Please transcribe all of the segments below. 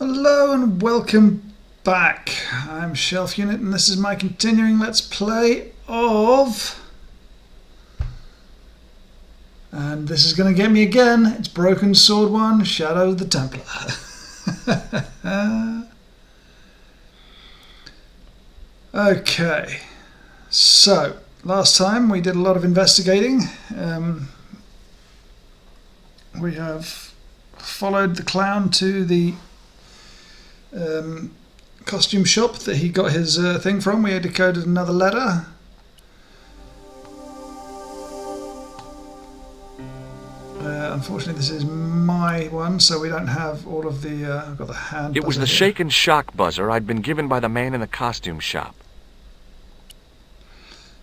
Hello and welcome back. I'm Shelf Unit and this is my continuing Let's Play of... And this is going to get me again. It's Broken Sword 1, Shadow of the Templar. Okay, so last time we did a lot of investigating. We have followed the clown to the costume shop that he got his thing from. We had decoded another letter. Unfortunately, this is my one, so we don't have all of the... I've got the hand. It was the shake and shock buzzer I'd been given by the man in the costume shop.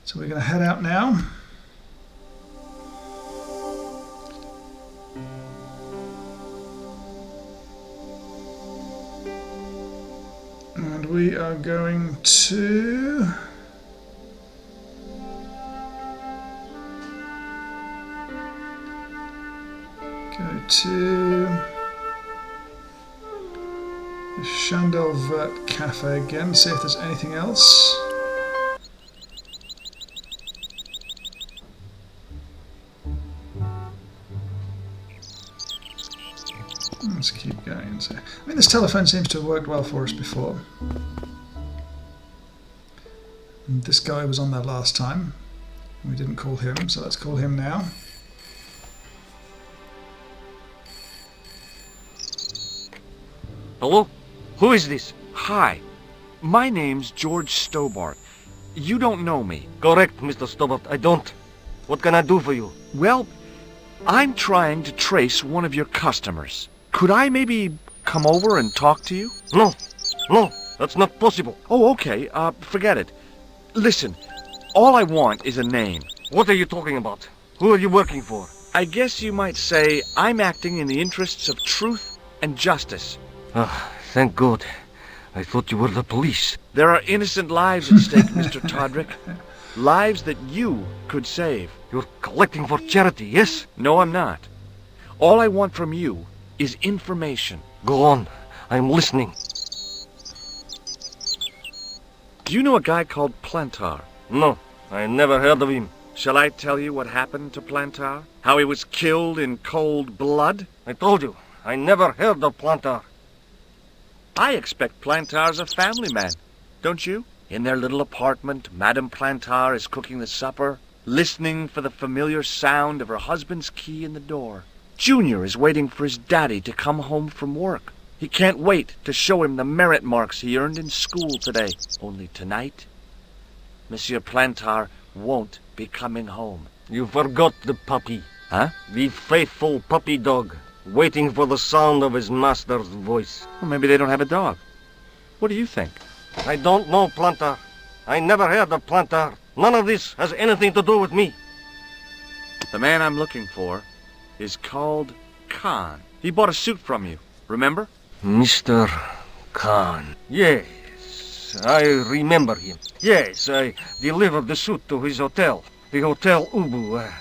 So we're going to head out now. And we are going to... go to the Chandelvert Cafe again, see if there's anything else. Let's keep going. So, I mean, this telephone seems to have worked well for us before. And this guy was on there last time. We didn't call him, so let's call him now. Hello? Who is this? Hi. My name's George Stobart. You don't know me. Correct, Mr. Stobart. I don't. What can I do for you? Well, I'm trying to trace one of your customers. Could I maybe come over and talk to you? No. No, that's not possible. Oh, okay. Forget it. Listen, all I want is a name. What are you talking about? Who are you working for? I guess you might say I'm acting in the interests of truth and justice. Ah, thank God. I thought you were the police. There are innocent lives at stake, Mr. Todrick. Lives that you could save. You're collecting for charity, yes? No, I'm not. All I want from you is information. Go on. I'm listening. Do you know a guy called Plantar? No, I never heard of him. Shall I tell you what happened to Plantar? How he was killed in cold blood? I told you, I never heard of Plantar. I expect Plantar's a family man, don't you? In their little apartment, Madame Plantar is cooking the supper, listening for the familiar sound of her husband's key in the door. Junior is waiting for his daddy to come home from work. He can't wait to show him the merit marks he earned in school today. Only tonight, Monsieur Plantar won't be coming home. You forgot the puppy. Huh? The faithful puppy dog, waiting for the sound of his master's voice. Well, maybe they don't have a dog. What do you think? I don't know, Plantar. I never heard of Plantar. None of this has anything to do with me. The man I'm looking for is called Khan. He bought a suit from you, remember? Mr. Khan. Yes, I remember him. Yes, I delivered the suit to his hotel. The Hotel Ubu.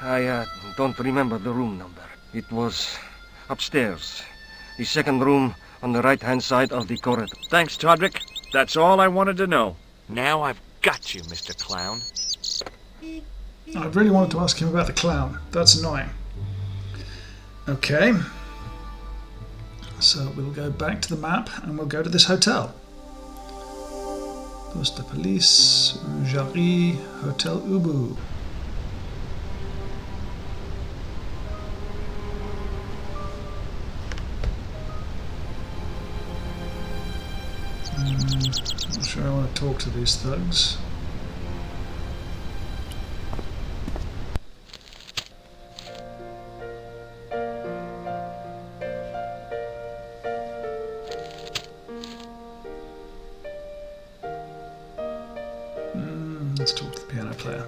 I don't remember the room number. It was upstairs. The second room on the right-hand side of the corridor. Thanks, Todrick. That's all I wanted to know. Now I've got you, Mr. Clown. I really wanted to ask him about the clown. That's annoying. Okay. So we'll go back to the map and we'll go to this hotel. Poste de police, Jarry, Hotel Ubu. Not sure I want to talk to these thugs. Let's talk to the piano player.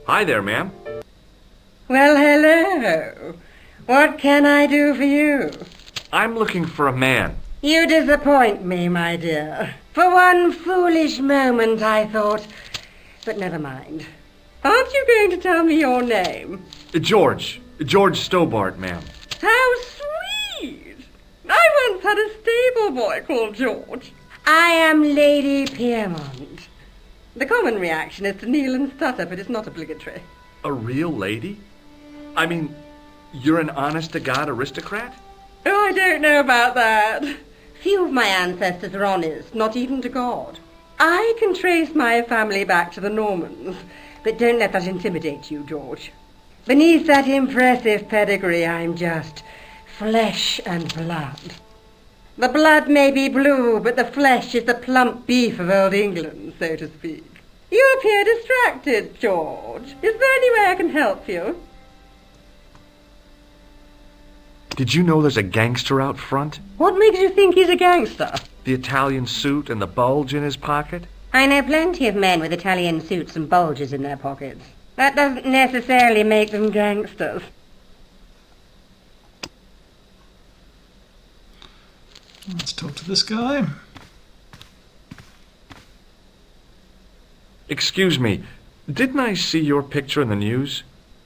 Hi there, ma'am. Well, hello. What can I do for you? I'm looking for a man. You disappoint me, my dear. For one foolish moment I thought... But never mind. Aren't you going to tell me your name? George. George Stobart, ma'am. How sweet! I once had a stable boy called George. I am Lady Piermont. The common reaction is to kneel and stutter, but it's not obligatory. A real lady? I mean, you're an honest-to-God aristocrat? Oh, I don't know about that. Few of my ancestors are honest, not even to God. I can trace my family back to the Normans, but don't let that intimidate you, George. Beneath that impressive pedigree, I'm just flesh and blood. The blood may be blue, but the flesh is the plump beef of old England, so to speak. You appear distracted, George. Is there any way I can help you? Did you know there's a gangster out front? What makes you think he's a gangster? The Italian suit and the bulge in his pocket? I know plenty of men with Italian suits and bulges in their pockets. That doesn't necessarily make them gangsters. Let's talk to this guy. Excuse me, didn't I see your picture in the news?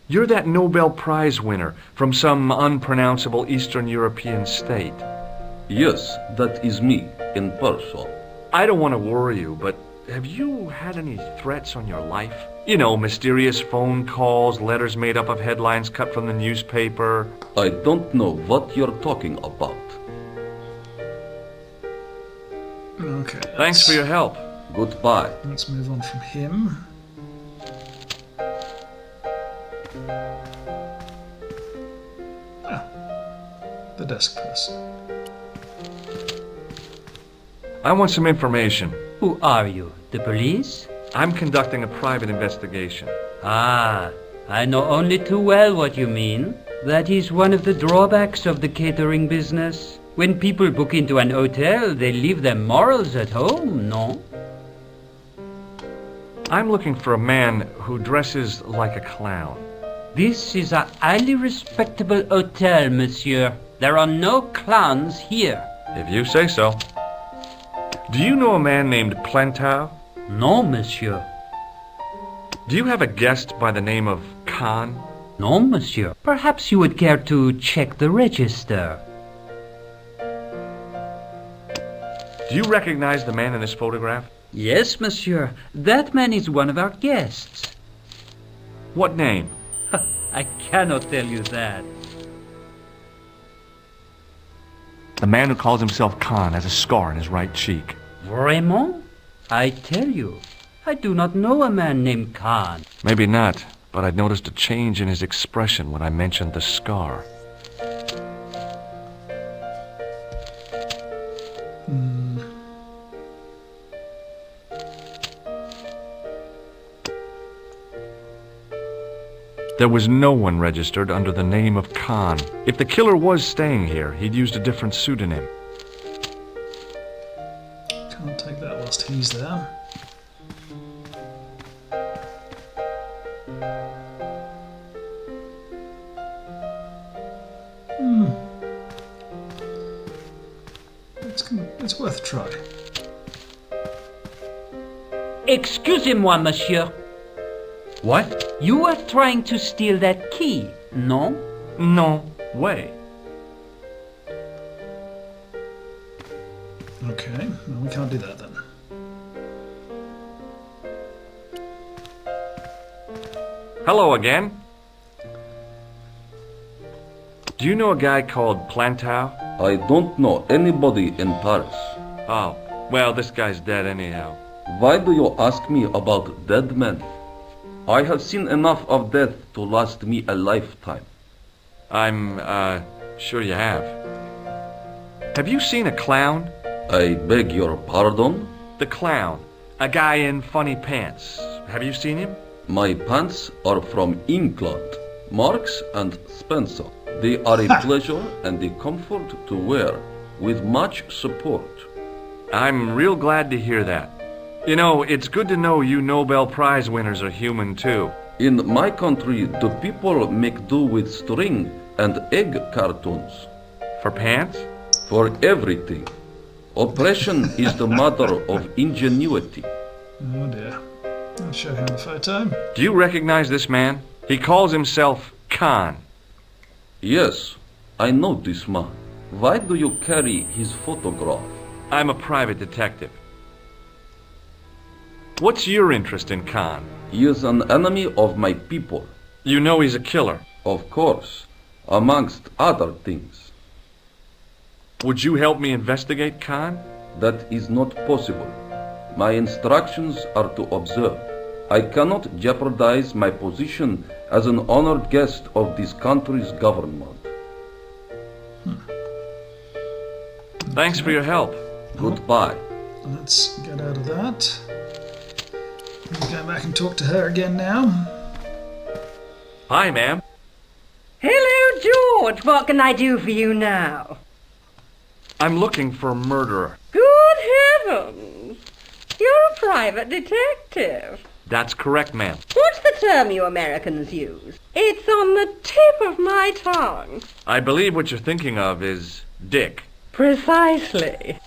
You're that Nobel Prize winner from some unpronounceable Eastern European state. Yes, that is me, in person. I don't want to worry you, but have you had any threats on your life? You know, mysterious phone calls, letters made up of headlines cut from the newspaper. I don't know what you're talking about. Okay. Thanks for your help. Goodbye. Let's move on from him. The desk person. I want some information. Who are you? The police? I'm conducting a private investigation. Ah, I know only too well what you mean. That is one of the drawbacks of the catering business. When people book into an hotel, they leave their morals at home, no? I'm looking for a man who dresses like a clown. This is a highly respectable hotel, monsieur. There are no clowns here. If you say so. Do you know a man named Plantar? No, monsieur. Do you have a guest by the name of Khan? No, monsieur. Perhaps you would care to check the register. Do you recognize the man in this photograph? Yes, monsieur. That man is one of our guests. What name? I cannot tell you that. The man who calls himself Khan has a scar on his right cheek. Vraiment? I tell you, I do not know a man named Khan. Maybe not, but I noticed a change in his expression when I mentioned the scar. There was no one registered under the name of Khan. If the killer was staying here, he'd used a different pseudonym. Can't take that whilst he's there. It's worth a try. Excusez-moi, monsieur. What? You are trying to steal that key, no? No way. Okay, well, we can't do that then. Hello again. Do you know a guy called Plantar? I don't know anybody in Paris. Oh, well, this guy's dead anyhow. Why do you ask me about dead men? I have seen enough of death to last me a lifetime. I'm, sure you have. Have you seen a clown? I beg your pardon? The clown. A guy in funny pants. Have you seen him? My pants are from England, Marks and Spencer. They are a pleasure and a comfort to wear, with much support. I'm real glad to hear that. You know, it's good to know you Nobel Prize winners are human too. In my country, the people make do with string and egg cartoons. For pants? For everything. Oppression is the mother of ingenuity. Oh dear. I'll show him the photo. Do you recognize this man? He calls himself Khan. Yes, I know this man. Why do you carry his photograph? I'm a private detective. What's your interest in Khan? He is an enemy of my people. You know he's a killer. Of course, amongst other things. Would you help me investigate Khan? That is not possible. My instructions are to observe. I cannot jeopardize my position as an honored guest of this country's government. Thanks for your help. Goodbye. Let's get out of that. Go back and talk to her again now. Hi, ma'am. Hello, George. What can I do for you now? I'm looking for a murderer. Good heavens! You're a private detective. That's correct, ma'am. What's the term you Americans use? It's on the tip of my tongue. I believe what you're thinking of is Dick. Precisely.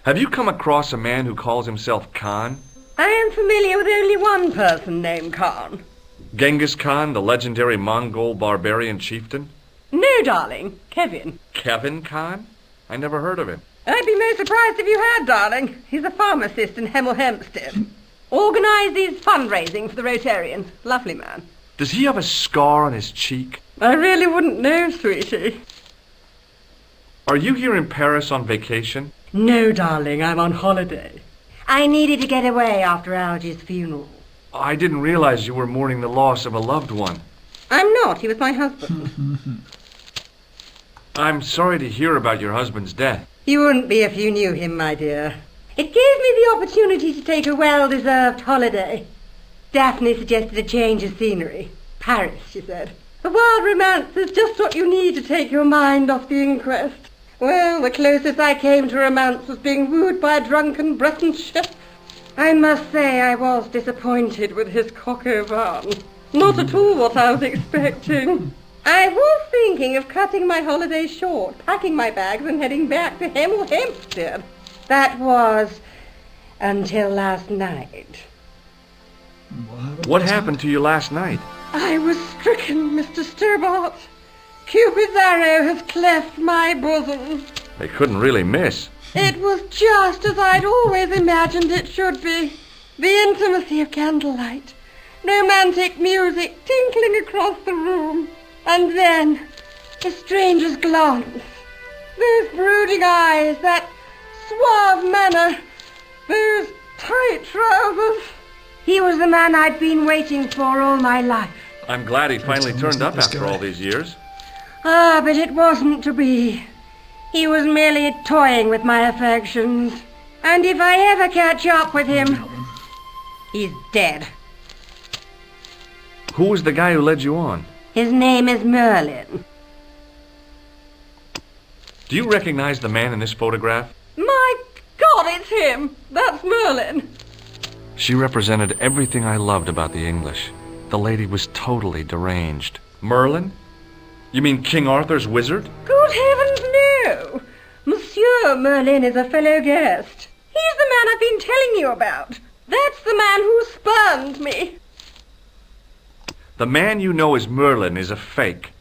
Have you come across a man who calls himself Khan? I am familiar with only one person named Khan. Genghis Khan, the legendary Mongol barbarian chieftain? No, darling. Kevin. Kevin Khan? I never heard of him. I'd be most surprised if you had, darling. He's a pharmacist in Hemel Hempstead. Organises fundraising for the Rotarians. Lovely man. Does he have a scar on his cheek? I really wouldn't know, sweetie. Are you here in Paris on vacation? No, darling, I'm on holiday. I needed to get away after Algy's funeral. I didn't realize you were mourning the loss of a loved one. I'm not. He was my husband. I'm sorry to hear about your husband's death. You wouldn't be if you knew him, my dear. It gave me the opportunity to take a well-deserved holiday. Daphne suggested a change of scenery. Paris, she said. A wild romance is just what you need to take your mind off the inquest. Well, the closest I came to romance was being wooed by a drunken Breton chef. I must say I was disappointed with his coq au vin. Not at all what I was expecting. I was thinking of cutting my holiday short, packing my bags and heading back to Hemel Hempstead. That was until last night. What happened to you last night? I was stricken, Mr. Stobart. Cupid's arrow has cleft my bosom. They couldn't really miss. It was just as I'd always imagined it should be. The intimacy of candlelight, romantic music tinkling across the room, and then a stranger's glance. Those brooding eyes, that suave manner, those tight trousers. He was the man I'd been waiting for all my life. I'm glad he finally turned up after all these years. Ah, but it wasn't to be. He was merely toying with my affections. And if I ever catch up with him, he's dead. Who was the guy who led you on? His name is Merlin. Do you recognize the man in this photograph? My God, it's him! That's Merlin. She represented everything I loved about the English. The lady was totally deranged. Merlin? You mean King Arthur's wizard? Good heavens, no! Monsieur Merlin is a fellow guest. He's the man I've been telling you about. That's the man who spurned me. The man you know as Merlin is a fake.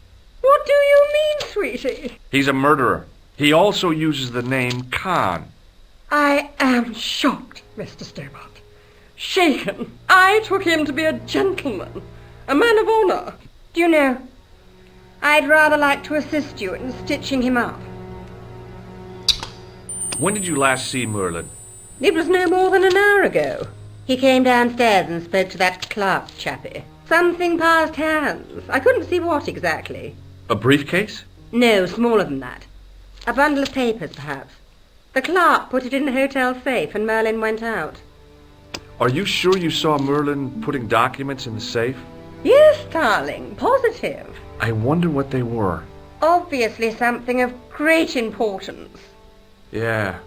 What do you mean, sweetie? He's a murderer. He also uses the name Khan. I am shocked, Mr. Stobart. Shaken. I took him to be a gentleman, a man of honor. Do you know, I'd rather like to assist you in stitching him up. When did you last see Merlin? It was no more than an hour ago. He came downstairs and spoke to that clerk chappie. Something passed hands. I couldn't see what exactly. A briefcase? No, smaller than that. A bundle of papers, perhaps. The clerk put it in the hotel safe and Merlin went out. Are you sure you saw Merlin putting documents in the safe? Yes, darling, positive. I wonder what they were. Obviously something of great importance. Yeah.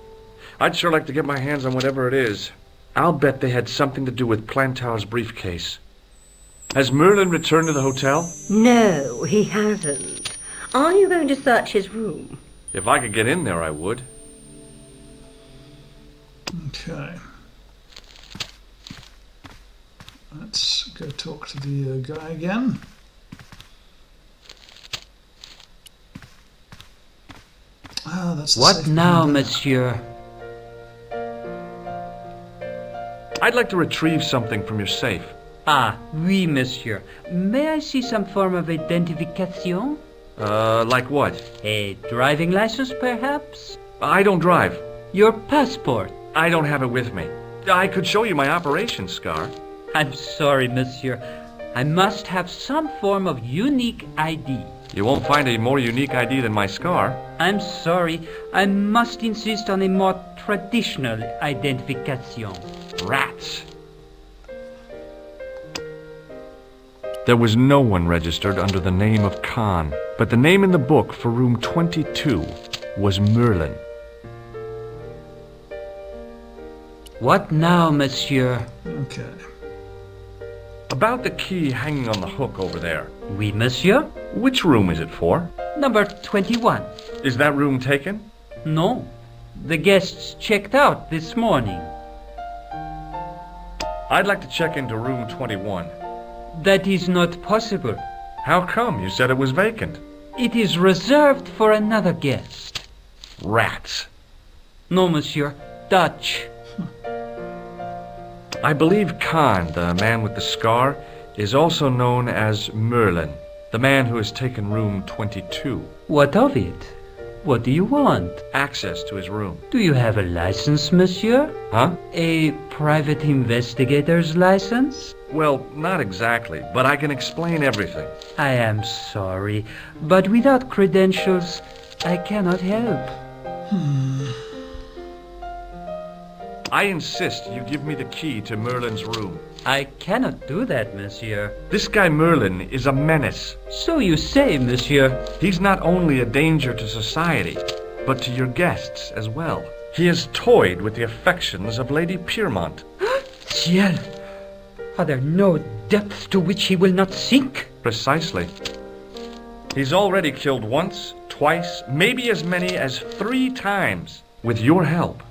I'd sure like to get my hands on whatever it is. I'll bet they had something to do with Plantar's briefcase. Has Merlin returned to the hotel? No, he hasn't. Are you going to search his room? If I could get in there, I would. Okay. Let's go talk to the guy again. that's the What safe now, room there. monsieur? I'd like to retrieve something from your safe. Ah, oui, monsieur. May I see some form of identification? Like what? A driving license, perhaps? I don't drive. Your passport? I don't have it with me. I could show you my operation scar. I'm sorry, monsieur. I must have some form of unique ID. You won't find a more unique ID than my scar. I'm sorry. I must insist on a more traditional identification. Rats. There was no one registered under the name of Khan, but the name in the book for room 22 was Merlin. What now, monsieur? Okay. About the key hanging on the hook over there. Oui, monsieur. Which room is it for? Number 21. Is that room taken? No. The guests checked out this morning. I'd like to check into room 21. That is not possible. How come? You said it was vacant. It is reserved for another guest. Rats. No, monsieur. Dutch. I believe Khan, the man with the scar, is also known as Merlin, the man who has taken room 22. What of it? What do you want? Access to his room. Do you have a license, monsieur? Huh? A private investigator's license? Well, not exactly, but I can explain everything. I am sorry, but without credentials, I cannot help. I insist you give me the key to Merlin's room. I cannot do that, monsieur. This guy Merlin is a menace. So you say, monsieur. He's not only a danger to society, but to your guests as well. He has toyed with the affections of Lady Piermont. Ciel! Are there no depths to which he will not sink? Precisely. He's already killed once, twice, maybe as many as 3 times. With your help,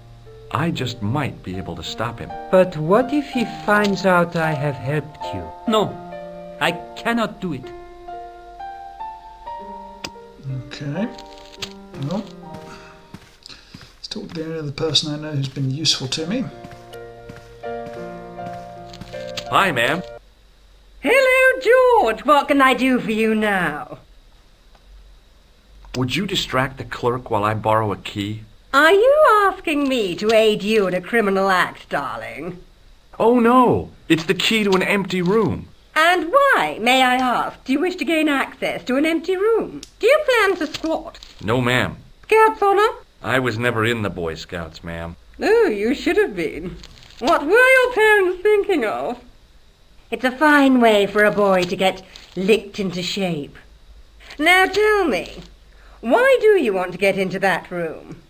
I just might be able to stop him. But what if he finds out I have helped you? No, I cannot do it. Okay. Well, let's talk to the only other person I know who's been useful to me. Hi, ma'am. Hello, George. What can I do for you now? Would you distract the clerk while I borrow a key? Are you asking me to aid you in a criminal act, darling? Oh, no. It's the key to an empty room. And why, may I ask, do you wish to gain access to an empty room? Do you plan to squat? No, ma'am. Scout's honor? I was never in the Boy Scouts, ma'am. Oh, you should have been. What were your parents thinking of? It's a fine way for a boy to get licked into shape. Now tell me, why do you want to get into that room?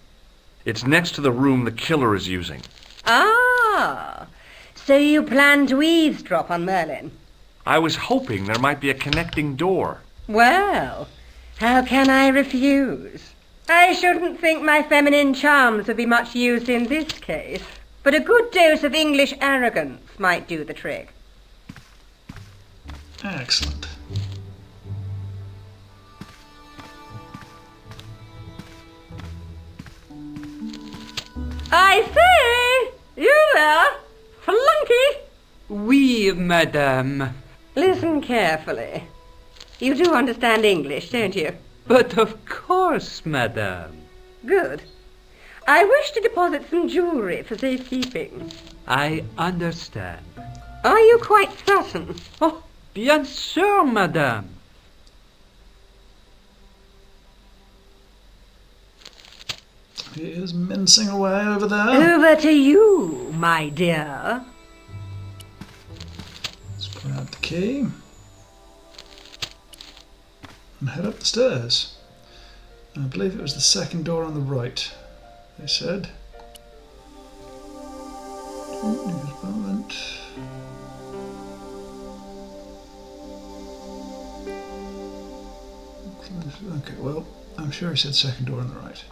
It's next to the room the killer is using. Ah, so you plan to eavesdrop on Merlin? I was hoping there might be a connecting door. Well, how can I refuse? I shouldn't think my feminine charms would be much use in this case, but a good dose of English arrogance might do the trick. Excellent. I say! You there? Flunky! Oui, madame. Listen carefully. You do understand English, don't you? But of course, madame. Good. I wish to deposit some jewellery for safekeeping. I understand. Are you quite certain? Oh, bien sûr, madame. He is mincing away over there. Over to you, my dear. Let's pull out the key. And head up the stairs. I believe it was the second door on the right, they said. Development. Okay, well, I'm sure he said second door on the right.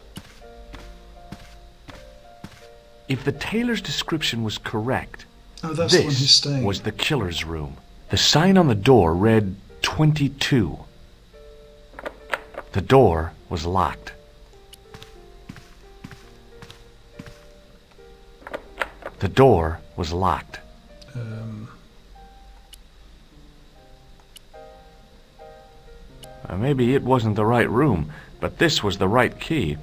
If the tailor's description was correct, Oh, that's the one who's this staying. was the killer's room. The sign on the door read 22. The door was locked. The door was locked. Maybe it wasn't the right room, but this was the right key.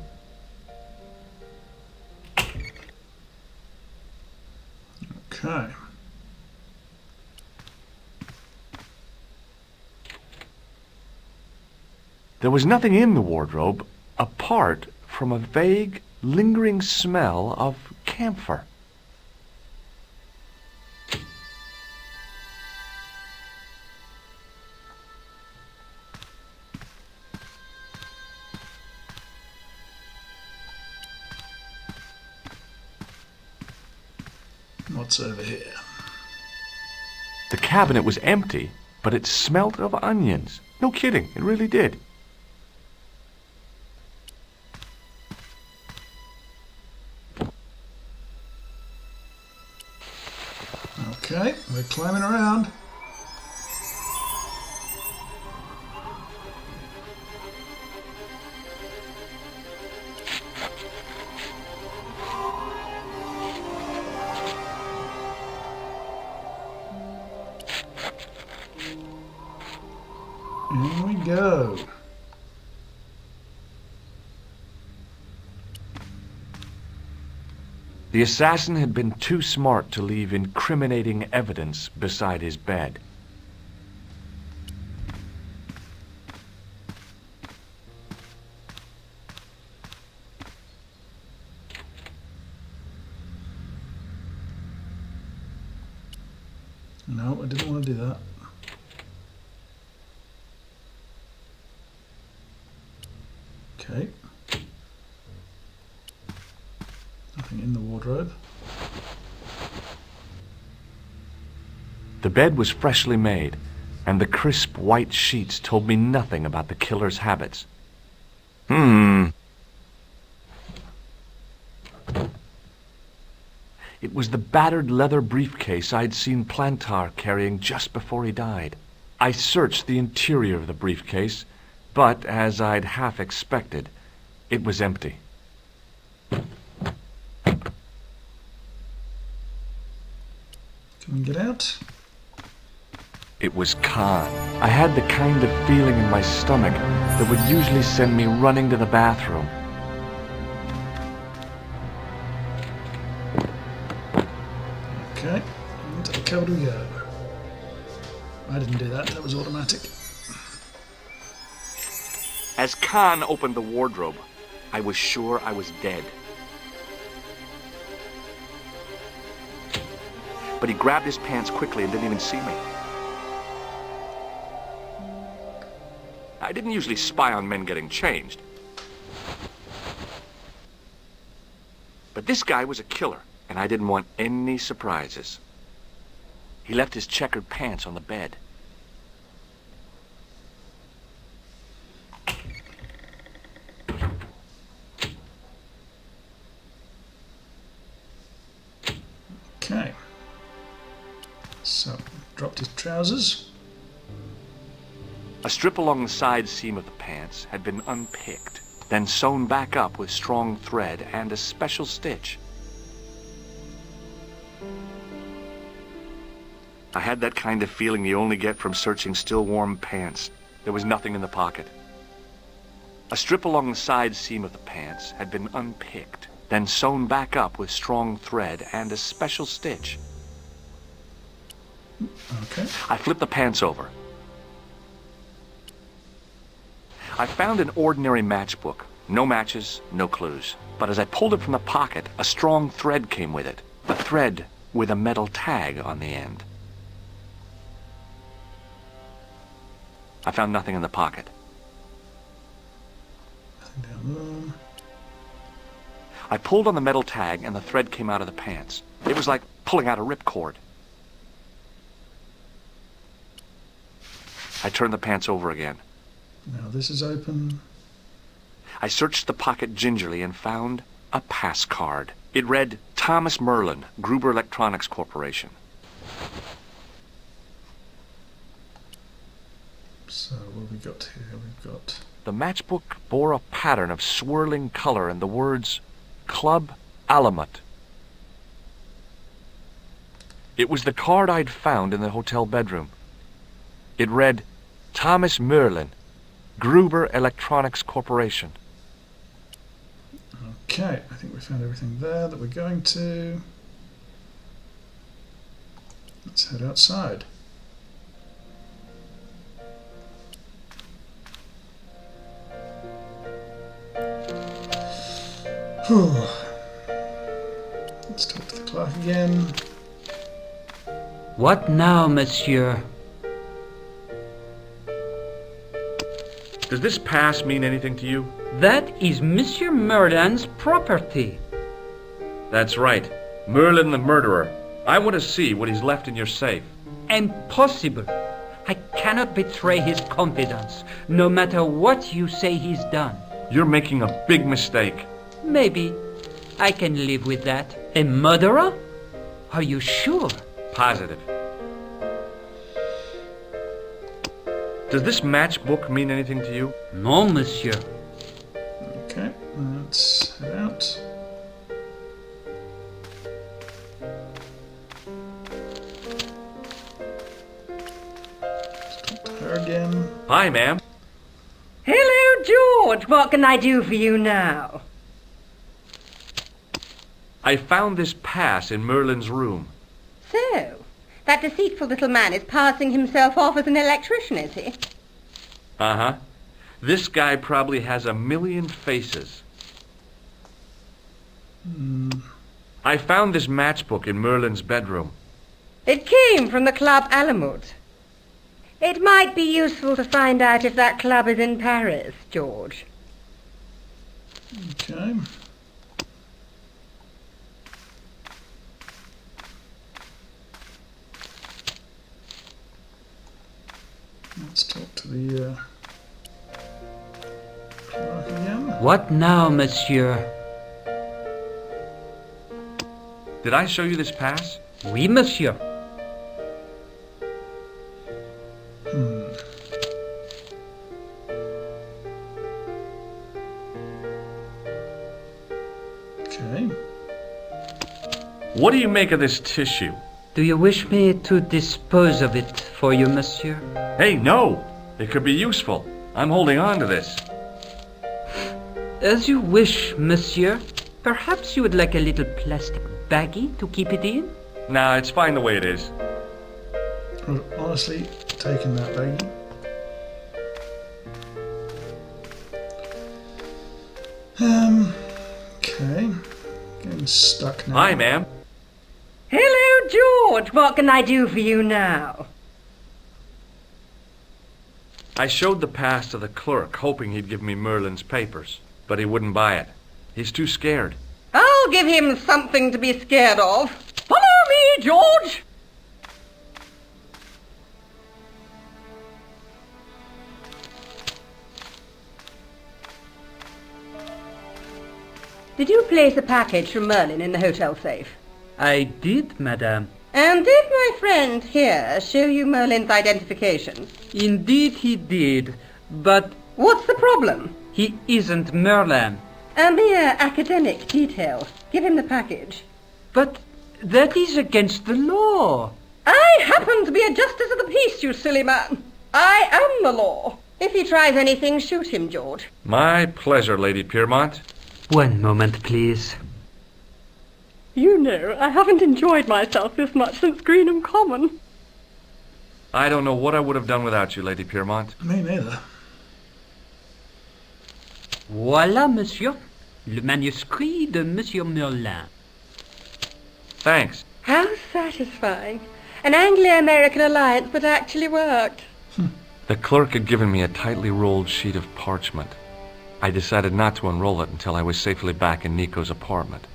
Okay. There was nothing in the wardrobe apart from a vague, lingering smell of camphor. What's over here? The cabinet was empty, but it smelt of onions. No kidding, it really did. Okay, we're climbing around. In we go. The assassin had been too smart to leave incriminating evidence beside his bed. No, I didn't want to do that. Okay. Nothing in the wardrobe. The bed was freshly made, and the crisp white sheets told me nothing about the killer's habits. It was the battered leather briefcase I'd seen Plantar carrying just before he died. I searched the interior of the briefcase, but as I'd half expected, it was empty. Can we get out? It was Khan. I had the kind of feeling in my stomach that would usually send me running to the bathroom. Okay, into the cupboard we go. I didn't do that, that was automatic. As Khan opened the wardrobe, I was sure I was dead. But he grabbed his pants quickly and didn't even see me. I didn't usually spy on men getting changed. But this guy was a killer, and I didn't want any surprises. He left his checkered pants on the bed. Okay. So, dropped his trousers. A strip along the side seam of the pants had been unpicked, then sewn back up with strong thread and a special stitch. I had that kind of feeling you only get from searching still warm pants. There was nothing in the pocket. A strip along the side seam of the pants had been unpicked, then sewn back up with strong thread and a special stitch. Okay. I flipped the pants over. I found an ordinary matchbook. No matches, no clues. But as I pulled it from the pocket, a strong thread came with it. A thread with a metal tag on the end. I found nothing in the pocket. Nothing down there. I pulled on the metal tag and the thread came out of the pants. It was like pulling out a ripcord. I turned the pants over again. Now this is open. I searched the pocket gingerly and found a pass card. It read, Thomas Merlin, Gruber Electronics Corporation. So what have we got here? We've got... The matchbook bore a pattern of swirling color and the words, Club Alamut. It was the card I'd found in the hotel bedroom. It read, Thomas Merlin, Gruber Electronics Corporation. Okay, I think we found everything there that we're going to. Let's head outside. Whew. Let's talk to the clerk again. What now, monsieur? Does this pass mean anything to you? That is Monsieur Merlin's property. That's right. Merlin the murderer. I want to see what he's left in your safe. Impossible. I cannot betray his confidence, no matter what you say he's done. You're making a big mistake. Maybe. I can live with that. A murderer? Are you sure? Positive. Does this matchbook mean anything to you? No, monsieur. Okay, let's head out. Let's talk to her again. Hi, ma'am. Hello, George. What can I do for you now? I found this pass in Merlin's room. So, that deceitful little man is passing himself off as an electrician, is he? Uh-huh. This guy probably has 1,000,000 faces. I found this matchbook in Merlin's bedroom. It came from the Club Alamut. It might be useful to find out if that club is in Paris, George. Okay. Let's talk to the clerk again. What now, monsieur? Did I show you this pass? Oui, monsieur. Okay. What do you make of this tissue? Do you wish me to dispose of it for you, monsieur? Hey, no! It could be useful. I'm holding on to this. As you wish, monsieur. Perhaps you would like a little plastic baggie to keep it in? Nah, it's fine the way it is. I've honestly taken that baggie. Okay. Getting stuck now. Hi, ma'am. Hello, George. What can I do for you now? I showed the pass to the clerk, hoping he'd give me Merlin's papers, but he wouldn't buy it. He's too scared. I'll give him something to be scared of. Follow me, George. Did you place a package from Merlin in the hotel safe? I did, madame. And did my friend here show you Merlin's identification? Indeed he did, but What's the problem? he isn't Merlin. A mere academic detail. Give him the package. But that is against the law. I happen to be a justice of the peace, you silly man. I am the law. If he tries anything, shoot him, George. My pleasure, Lady Piermont. One moment, please. You know, I haven't enjoyed myself this much since Greenham Common. I don't know what I would have done without you, Lady Piermont. Me neither. Voilà, monsieur. Le manuscrit de Monsieur Merlin. Thanks. How satisfying. An Anglo-American alliance that actually worked. The clerk had given me a tightly rolled sheet of parchment. I decided not to unroll it until I was safely back in Nico's apartment.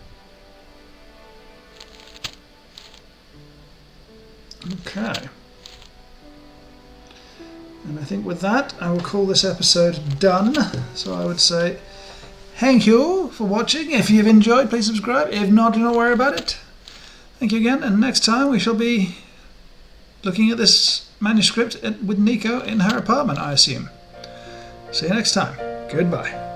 Okay. And I think with that, I will call this episode done. So I would say thank you for watching. If you've enjoyed, please subscribe. If not, do not worry about it. Thank you again. And next time we shall be looking at this manuscript with Nico in her apartment, I assume. See you next time. Goodbye.